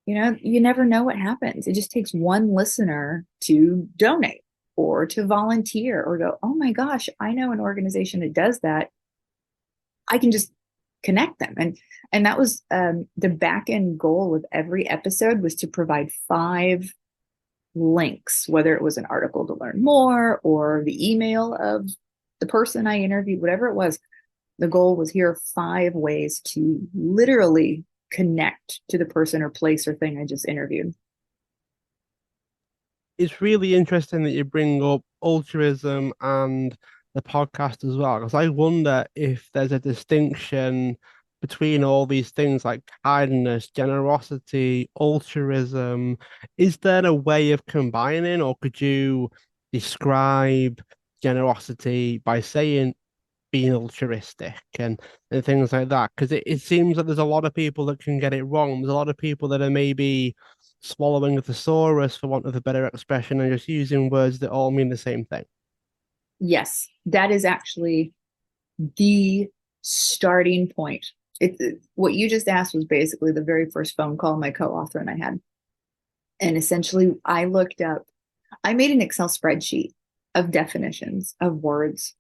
you never know what happens. It just takes one listener to donate or to volunteer or go, oh my gosh, I know an organization that does that. I can just connect them. And that was the back end goal of every episode, was to provide 5 links, whether it was an article to learn more or the email of the person I interviewed, whatever it was. The goal was, here are 5 ways to literally connect to the person or place or thing I just interviewed. It's really interesting that you bring up altruism and the podcast as well, because I wonder if there's a distinction between all these things like kindness, generosity, altruism. Is there a way of combining, or could you describe generosity by saying being altruistic and things like that? Because it seems that there's a lot of people that can get it wrong. There's a lot of people that are maybe swallowing a thesaurus, for want of a better expression, and just using words that all mean the same thing. Yes, that is actually the starting point. What you just asked was basically the very first phone call my co-author and I had. And essentially, I made an Excel spreadsheet of definitions of words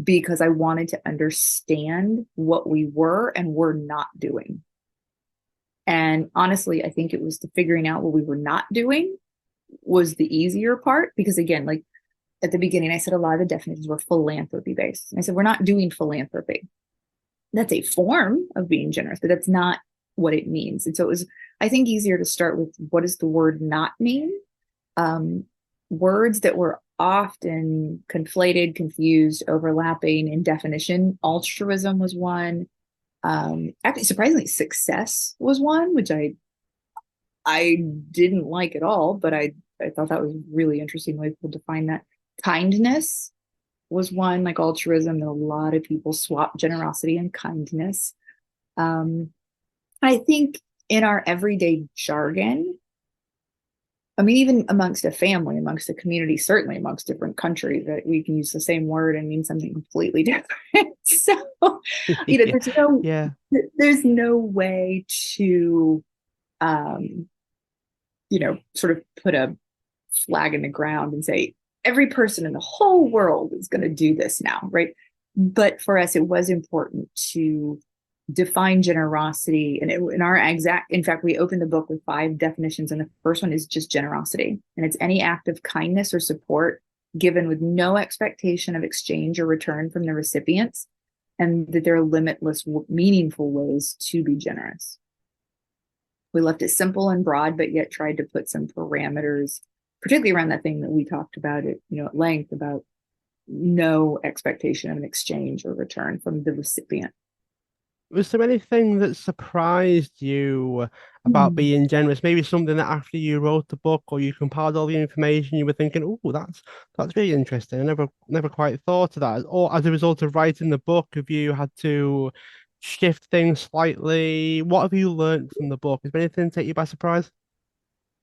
because I wanted to understand what we were and were not doing. And honestly, I think it was the figuring out what we were not doing was the easier part because, again, like at the beginning, I said a lot of the definitions were philanthropy based. And I said, we're not doing philanthropy. That's a form of being generous, but that's not what it means. And so it was, I think, easier to start with what does the word not mean? Words that were often conflated, confused, overlapping in definition. Altruism was one. Actually, surprisingly, success was one, which I didn't like at all, but I thought that was really interesting way to define that. Kindness was one, like altruism, that a lot of people swap generosity and kindness. I think in our everyday jargon, I mean, even amongst a family, amongst a community, certainly amongst different countries, that we can use the same word and mean something completely different. So, Yeah. Yeah. there's no way to, um, sort of put a flag in the ground and say every person in the whole world is going to do this now, right? But for us, it was important to define generosity. And in fact, we opened the book with 5 definitions. And the first one is just generosity. And it's any act of kindness or support given with no expectation of exchange or return from the recipients, and that there are limitless, meaningful ways to be generous. We left it simple and broad, but yet tried to put some parameters, particularly around that thing that we talked about at length, about no expectation of an exchange or return from the recipient. Was there anything that surprised you about Hmm. being generous? Maybe something that after you wrote the book or you compiled all the information, you were thinking, "Oh, that's really interesting. I never quite thought of that." Or as a result of writing the book, have you had to shift things slightly? What have you learned from the book? Has there anything take you by surprise?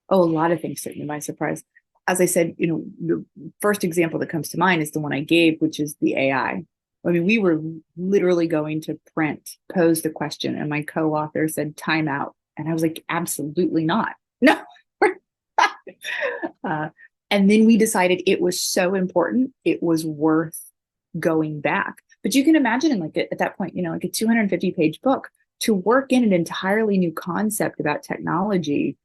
Oh, a lot of things took me by surprise. As I said, the first example that comes to mind is the one I gave, which is the AI. I mean, we were literally going to print, pose the question, and my co-author said, time out. And I was like, absolutely not. No. uh, and then we decided it was so important, it was worth going back. But you can imagine, at that point, like a 250-page book, to work in an entirely new concept about technology.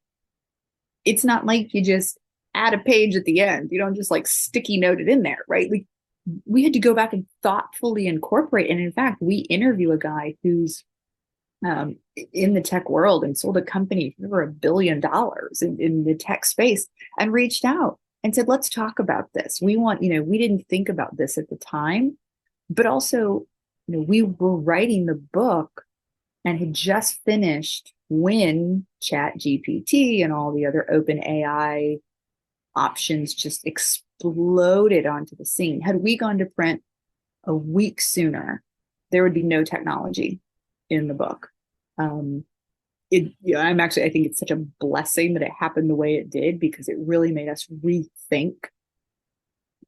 It's not like you just add a page at the end. You don't just like sticky note it in there, right? Like we had to go back and thoughtfully incorporate. And in fact, we interview a guy who's in the tech world and sold a company for over $1 billion in the tech space, and reached out and said, let's talk about this. We didn't think about this at the time, but also, we were writing the book and had just finished when Chat GPT and all the other open AI options just exploded onto the scene. Had we gone to print a week sooner, there would be no technology in the book. I think it's such a blessing that it happened the way it did, because it really made us rethink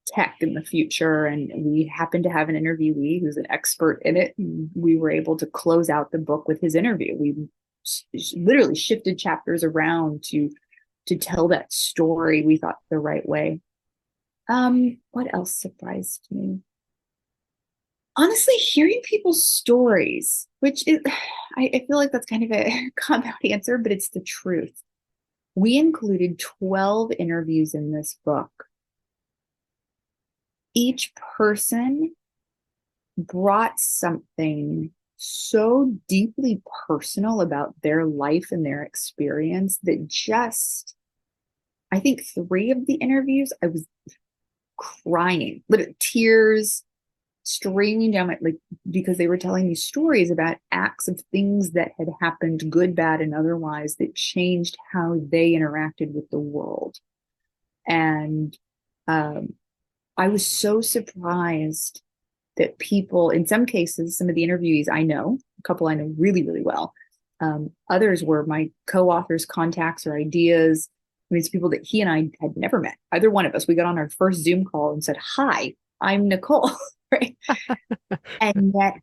tech in the future. And we happened to have an interviewee who's an expert in it. And we were able to close out the book with his interview. We literally shifted chapters around to tell that story, we thought, the right way. What else surprised me? Honestly, hearing people's stories, which is, I feel like that's kind of a cop-out answer, but it's the truth. We included 12 interviews in this book. Each person brought something so deeply personal about their life and their experience that I think 3 of the interviews, I was crying, tears streaming down my, like, because they were telling me stories about acts of things that had happened, good, bad, and otherwise, that changed how they interacted with the world. And um, I was so surprised that people, in some cases, some of the interviewees I know, a couple I know really, really well. Others were my co-authors' contacts or ideas. I mean, it's people that he and I had never met. Either one of us. We got on our first Zoom call and said, "Hi, I'm Nicole," right? And that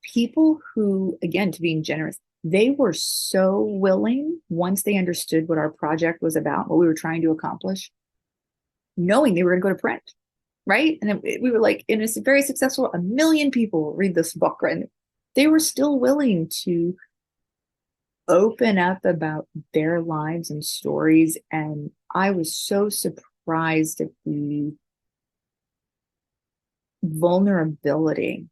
people who, again, to being generous, they were so willing once they understood what our project was about, what we were trying to accomplish, knowing they were going to go to print, right? And then we were like, and it's very successful. 1 million people read this book, right? And they were still willing to open up about their lives and stories. And I was so surprised at the vulnerability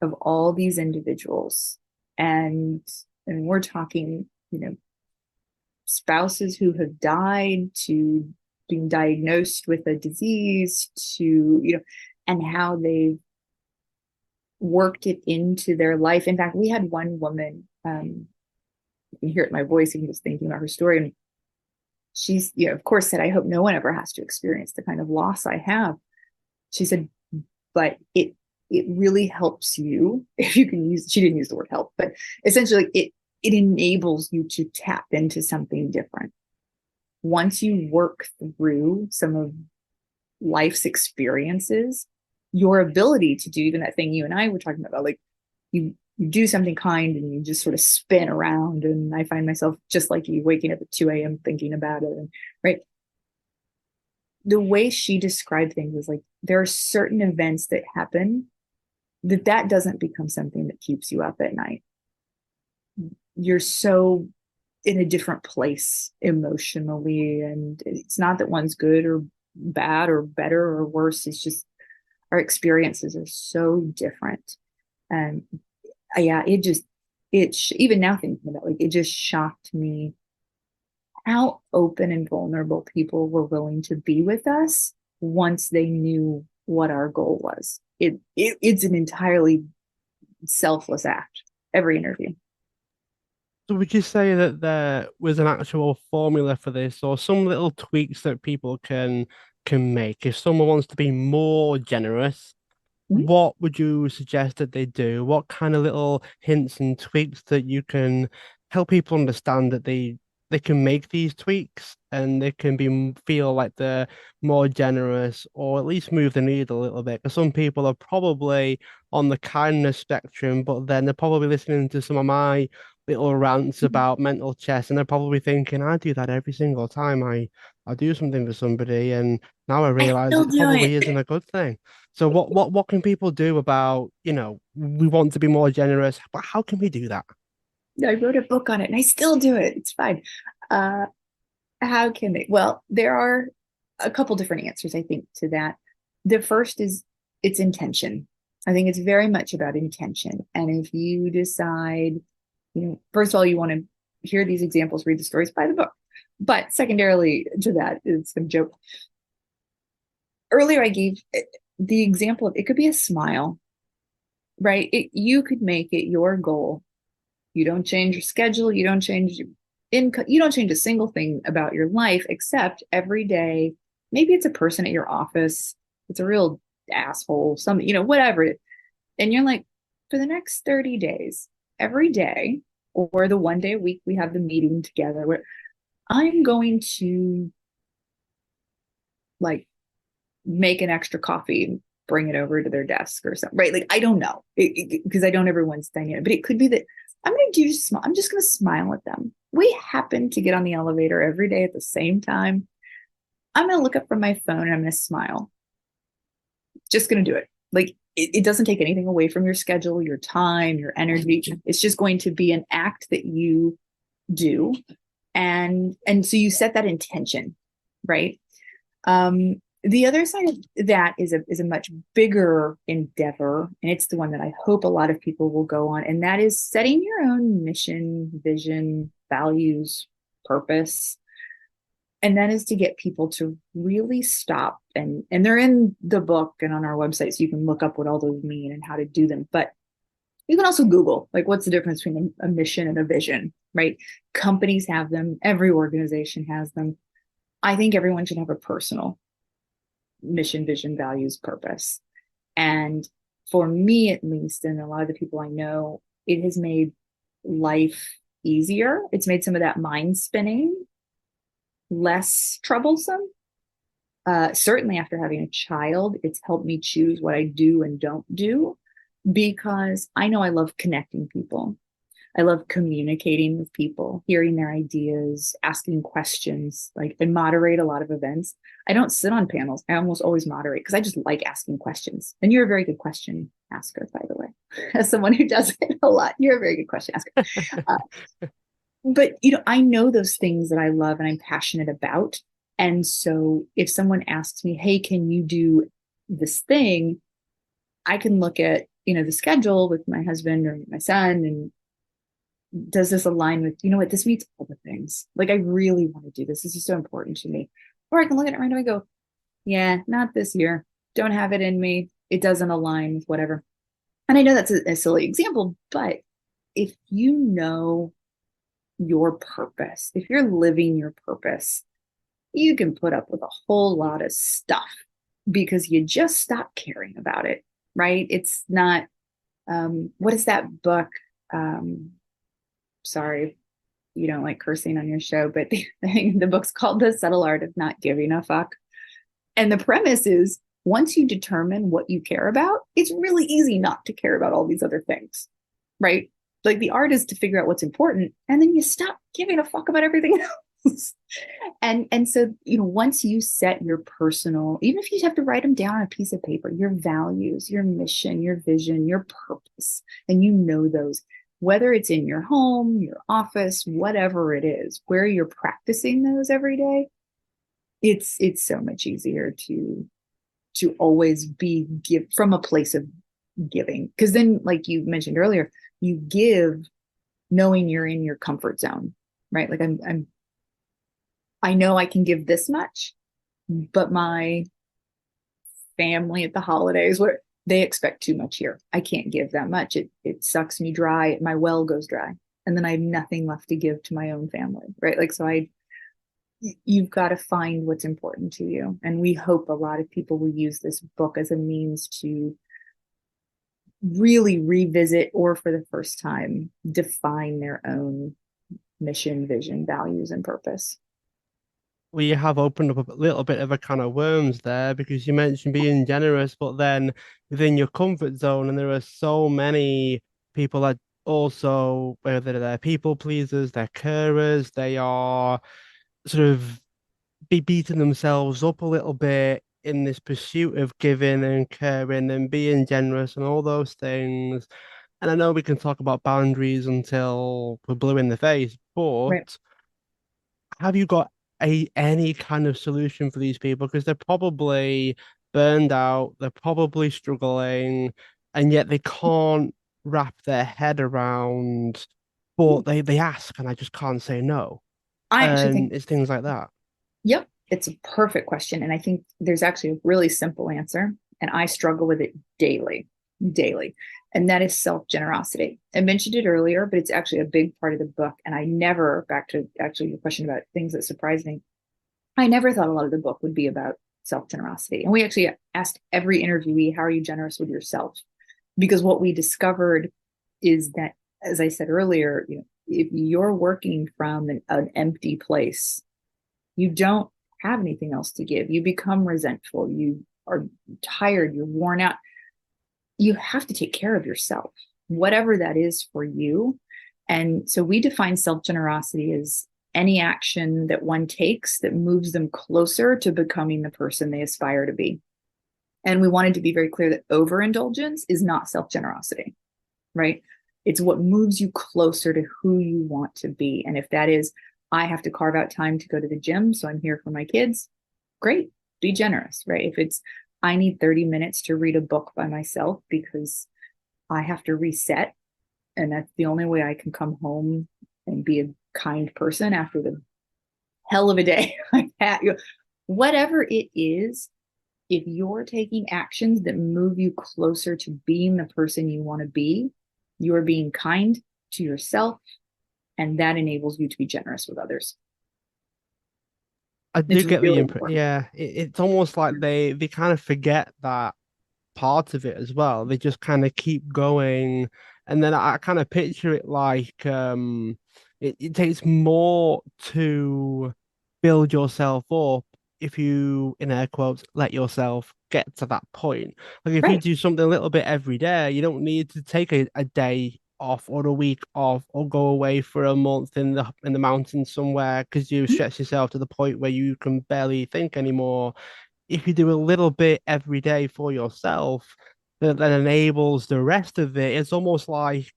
of all these individuals. And we're talking, spouses who have died, to being diagnosed with a disease, to, and how they've worked it into their life. In fact, we had one woman, you can hear it in my voice, even just thinking about her story. And she's, of course, said, "I hope no one ever has to experience the kind of loss I have." She said, "But it really helps you," if you can use, she didn't use the word help, but essentially it enables you to tap into something different. Once you work through some of life's experiences, your ability to do even that thing you and I were talking about, like you do something kind and you just sort of spin around. And I find myself just like you, waking up at 2 a.m. thinking about it. And right. The way she described things was like, there are certain events that happen that doesn't become something that keeps you up at night. You're so in a different place emotionally. And it's not that one's good or bad or better or worse. It's just our experiences are so different. And yeah, even now thinking about, like, it just shocked me how open and vulnerable people were willing to be with us once they knew what our goal was. It's an entirely selfless act, every interview. So would you say that there was an actual formula for this, or some little tweaks that people can make? If someone wants to be more generous, Mm-hmm. what would you suggest that they do? What kind of little hints and tweaks that you can help people understand that they can make these tweaks and they can feel like they're more generous, or at least move the needle a little bit? Because some people are probably on the kindness spectrum, but then they're probably listening to some of my little rants about mental chess, and they're probably thinking, I do that every single time I do something for somebody, and now I I realize still it do probably it. isn't a good thing. So what can people do about, we want to be more generous, but how can we do that? I wrote a book on it and I still do it. It's fine. Uh, how can they? Well, there are a couple different answers, I think, to that. The first is it's intention. I think it's very much about intention. And if you decide, first of all, you want to hear these examples, read the stories, buy the book. But secondarily to that is some joke. Earlier, I gave the example of, it could be a smile, right? You could make it your goal. You don't change your schedule. You don't change your income. You don't change a single thing about your life, except every day. Maybe it's a person at your office. It's a real asshole, whatever. And you're like, for the next 30 days, every day, or the one day a week we have the meeting together, where I'm going to, like, make an extra coffee and bring it over to their desk or something, right? Like, I don't know, because I don't everyone's dynamic, but it could be that I'm just going to smile at them. We happen to get on the elevator every day at the same time. I'm going to look up from my phone and I'm going to smile. Just going to do it. Like, it doesn't take anything away from your schedule, your time, your energy. It's just going to be an act that you do. And so you set that intention, right? The other side of that is a much bigger endeavor, and it's the one that I hope a lot of people will go on, and that is setting your own mission, vision, values, purpose. And that is to get people to really stop, and they're in the book and on our website, so you can look up what all those mean and how to do them. But you can also Google, like, what's the difference between a mission and a vision, right? Companies have them, every organization has them. I think everyone should have a personal mission, vision, values, purpose. And for me, at least, and a lot of the people I know, it has made life easier. It's made some of that mind spinning less troublesome. Certainly after having a child, it's helped me choose what I do and don't do, because I know I love connecting people. I love communicating with people, hearing their ideas, asking questions. Like, I moderate a lot of events. I don't sit on panels. I almost always moderate because I just like asking questions. And you're a very good question asker, by the way. As someone who does it a lot, you're a very good question asker. Uh, but I know those things that I love and I'm passionate about. And so if someone asks me, hey, can you do this thing? I can look at, the schedule with my husband or my son, and does this align with, what, this meets all the things. Like, I really want to do this. This is so important to me. Or I can look at it right now and go, yeah, not this year. Don't have it in me. It doesn't align with whatever. And I know that's a silly example, but if you know your purpose, if you're living your purpose, you can put up with a whole lot of stuff because you just stop caring about it, right? It's not, what is that book? Sorry, you don't like cursing on your show, but the book's called The Subtle Art of Not Giving a Fuck. And the premise is, once you determine what you care about, it's really easy not to care about all these other things, right? Like, the art is to figure out what's important, and then you stop giving a fuck about everything else. And so, once you set your personal, even if you have to write them down on a piece of paper, your values, your mission, your vision, your purpose, and those, whether it's in your home, your office, whatever it is, where you're practicing those every day, it's so much easier to always give from a place of giving. Because then, like you mentioned earlier, you give knowing you're in your comfort zone, right? Like, I know I can give this much, but my family at the holidays, where they expect too much here, I can't give that much. It sucks me dry. My well goes dry, and then I have nothing left to give to my own family, right? Like, so you've got to find what's important to you. And we hope a lot of people will use this book as a means to really revisit, or for the first time, define their own mission, vision, values, and purpose. We have opened up a little bit of a can of worms there because you mentioned being generous, but then within your comfort zone, and there are so many people that also, whether they're people pleasers, they're carers, they are sort of be beating themselves up a little bit in this pursuit of giving and caring and being generous and all those things. And I know we can talk about boundaries until we're blue in the face, Right. but have you got any kind of solution for these people? Because they're probably burned out, they're probably struggling, and yet they can't wrap their head around, but they ask, and I just can't say no. I actually think, And it's things like that. yep, it's a perfect question. And I think there's actually a really simple answer. And I struggle with it daily, daily. And that is self generosity. I mentioned it earlier, but it's actually a big part of the book. And I never, back to actually your question about things that surprised me, I never thought a lot of the book would be about self generosity. And we actually asked every interviewee, how are you generous with yourself? Because what we discovered is that, as I said earlier, if you're working from an empty place, you don't have anything else to give. You become resentful. You are tired. You're worn out. You have to take care of yourself, whatever that is for you. And so we define self generosity as any action that one takes that moves them closer to becoming the person they aspire to be. And we wanted to be very clear that overindulgence is not self generosity, right? It's what moves you closer to who you want to be. And if that is, I have to carve out time to go to the gym, so I'm here for my kids, great, be generous, right? If it's, I need 30 minutes to read a book by myself because I have to reset, and that's the only way I can come home and be a kind person after the hell of a day. I've had, whatever it is, if you're taking actions that move you closer to being the person you want to be, you're being kind to yourself, and that enables you to be generous with others. I do It's get the really impression. important. Yeah, it's almost like they kind of forget that part of it as well. They just kind of keep going. And then I kind of picture it like it takes more to build yourself up if you, in air quotes, let yourself get to that point. Like if you Right. do something a little bit every day, you don't need to take a day off or a week off or go away for a month in the mountains somewhere because you stretch yourself to the point where you can barely think anymore. If you do a little bit every day for yourself, that then enables the rest of it. It's almost like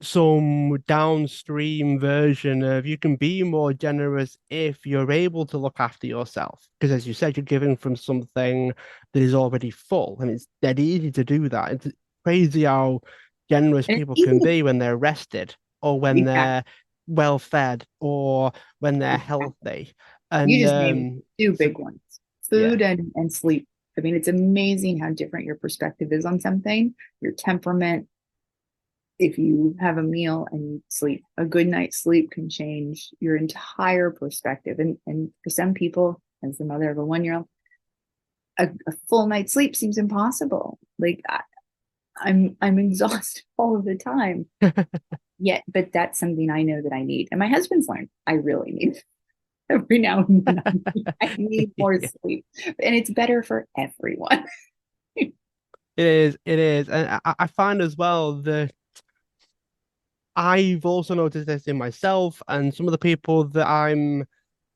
some downstream version of you can be more generous if you're able to look after yourself. Because as you said, you're giving from something that is already full, and it's dead easy to do that. It's crazy how generous And it's people easy can to, be when they're rested or when yeah, they're well fed or when they're exactly. healthy. You And just named two so big ones, yeah. food and sleep. I mean, it's amazing how different your perspective is on something, your temperament. If you have a meal and you sleep, a good night's sleep can change your entire perspective. And for some people, as the mother of a 1 year old, a full night's sleep seems impossible. Like I'm exhausted all of the time. Yet, but that's something I know that I need. And my husband's learned I really need every now and then. I need more Yeah. sleep. And it's better for everyone. It is. And I find as well that I've also noticed this in myself and some of the people that I'm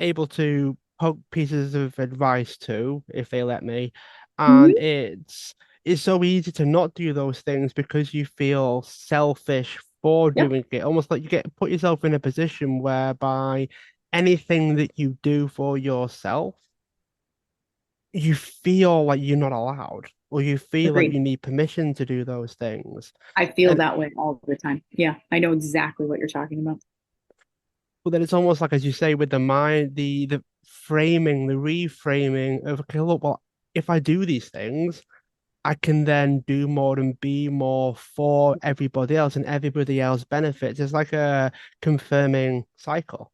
able to poke pieces of advice to, if they let me. And Mhm. it's so easy to not do those things because you feel selfish for Yep, doing it. Almost like you get put yourself in a position whereby anything that you do for yourself, you feel like you're not allowed, or you feel like agreed. you need permission to do those things. I feel And that way all the time. Yeah, I know exactly what you're talking about. but then it's almost like, as you say, with the mind, the framing, the reframing of, okay, look, well, if I do these things, I can then do more and be more for everybody else, and everybody else benefits. It's like a confirming cycle.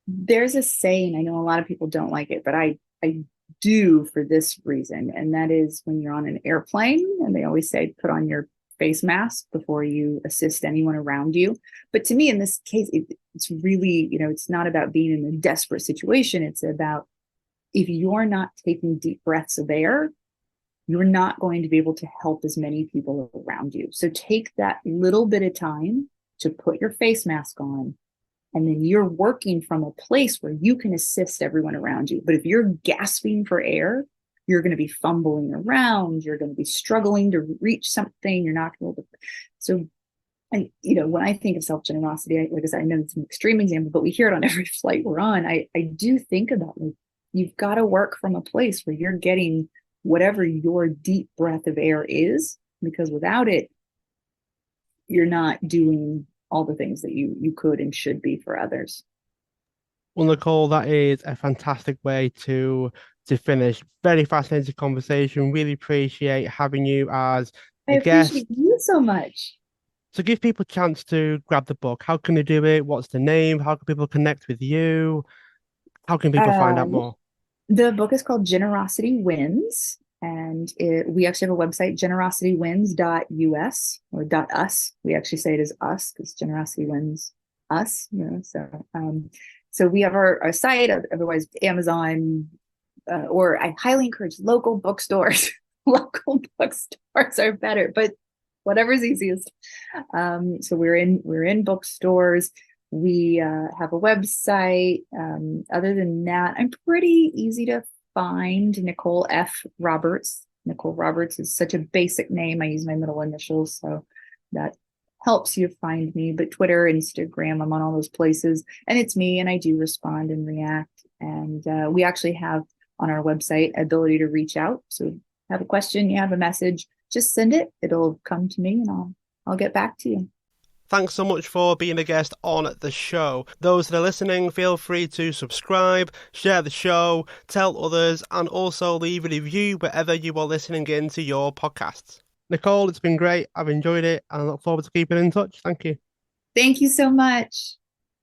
There's a saying, I know a lot of people don't like it, but I do for this reason. And that is when you're on an airplane and they always say put on your face mask before you assist anyone around you. But to me, in this case, it's really, it's not about being in a desperate situation. It's about if you're not taking deep breaths of air, you're not going to be able to help as many people around you. So take that little bit of time to put your face mask on, and then you're working from a place where you can assist everyone around you. But if you're gasping for air, you're going to be fumbling around, you're going to be struggling to reach something, you're not going to be able to. So, and when I think of self-generosity, like I said, I know it's an extreme example, but we hear it on every flight we're on. I do think about, like, you've got to work from a place where you're getting whatever your deep breath of air is, because without it, you're not doing all the things that you could and should be for others. Well, Nicole, that is a fantastic way to finish. Very fascinating conversation. Really appreciate having you as I a appreciate guest. you so much. So give people a chance to grab the book. How can they do it? What's the name? How can people connect with you? How can people find out Um, more? the book is called Generosity Wins, and we actually have a website, generositywins.us or .us. We actually say it is us because generosity wins us. So we have our site, otherwise Amazon, or I highly encourage local bookstores. Local bookstores are better, but whatever's easiest. So we're in bookstores. We have a website. Other than that, I'm pretty easy to find. Nicole F. Roberts. Nicole Roberts is such a basic name. I use my middle initials, so that helps you find me. But Twitter, Instagram, I'm on all those places, and it's me, and I do respond and react. And we actually have on our website ability to reach out. So have a question, you have a message, just send it. It'll come to me, and I'll get back to you. Thanks so much for being a guest on the show. Those that are listening, feel free to subscribe, share the show, tell others, and also leave a review wherever you are listening into your podcasts. Nicole, it's been great. I've enjoyed it and I look forward to keeping in touch. Thank you. Thank you so much.